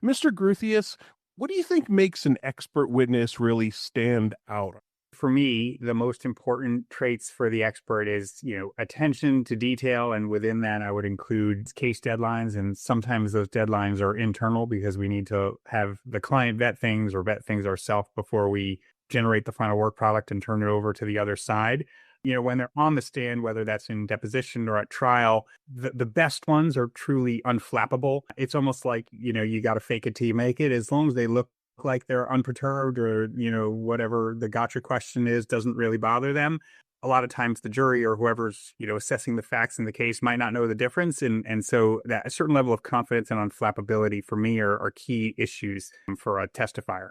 Mr. Groothuis, what do you think makes an expert witness really stand out? For me, the most important traits for the expert is, attention to detail. And within that, I would include case deadlines. And sometimes those deadlines are internal because we need to have the client vet things or vet things ourselves before we generate the final work product and turn it over to the other side. When they're on the stand, whether that's in deposition or at trial, the best ones are truly unflappable. It's almost like, you got to fake it till you make it. As long as they look like they're unperturbed or, whatever the gotcha question is doesn't really bother them. A lot of times the jury or whoever's, assessing the facts in the case might not know the difference. And so that a certain level of confidence and unflappability for me are key issues for a testifier.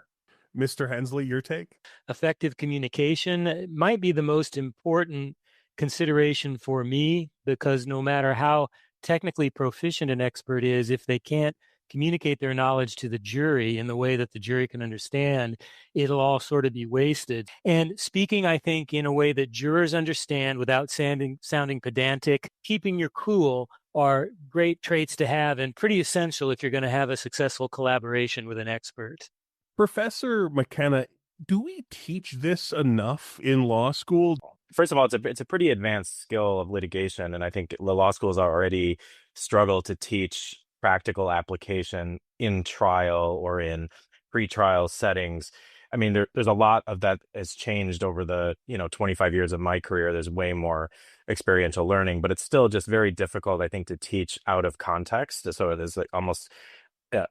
Mr. Hensley, your take? Effective communication might be the most important consideration for me, because no matter how technically proficient an expert is, if they can't communicate their knowledge to the jury in the way that the jury can understand, it'll all sort of be wasted. And speaking, I think, in a way that jurors understand without sounding pedantic, keeping your cool are great traits to have and pretty essential if you're going to have a successful collaboration with an expert. Professor McKenna, do we teach this enough in law school? First of all, it's a pretty advanced skill of litigation, and I think the law schools already struggle to teach practical application in trial or in pre-trial settings. I mean, there's a lot of that has changed over the 25 years of my career. There's way more experiential learning, but it's still just very difficult, I think, to teach out of context. So it is like almost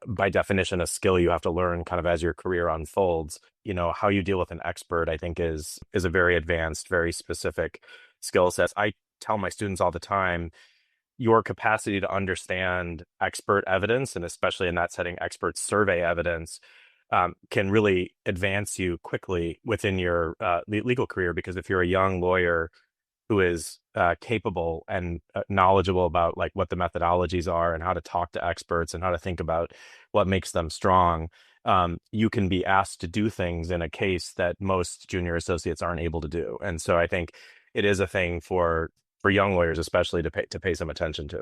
by definition a skill you have to learn kind of as your career unfolds. How you deal with an expert, I think, is a very advanced, very specific skill set. I tell my students all the time, your capacity to understand expert evidence, and especially in that setting, expert survey evidence, can really advance you quickly within your legal career. Because if you're a young lawyer who is capable and knowledgeable about like what the methodologies are and how to talk to experts and how to think about what makes them strong, you can be asked to do things in a case that most junior associates aren't able to do. And so I think it is a thing for young lawyers, especially to pay some attention to.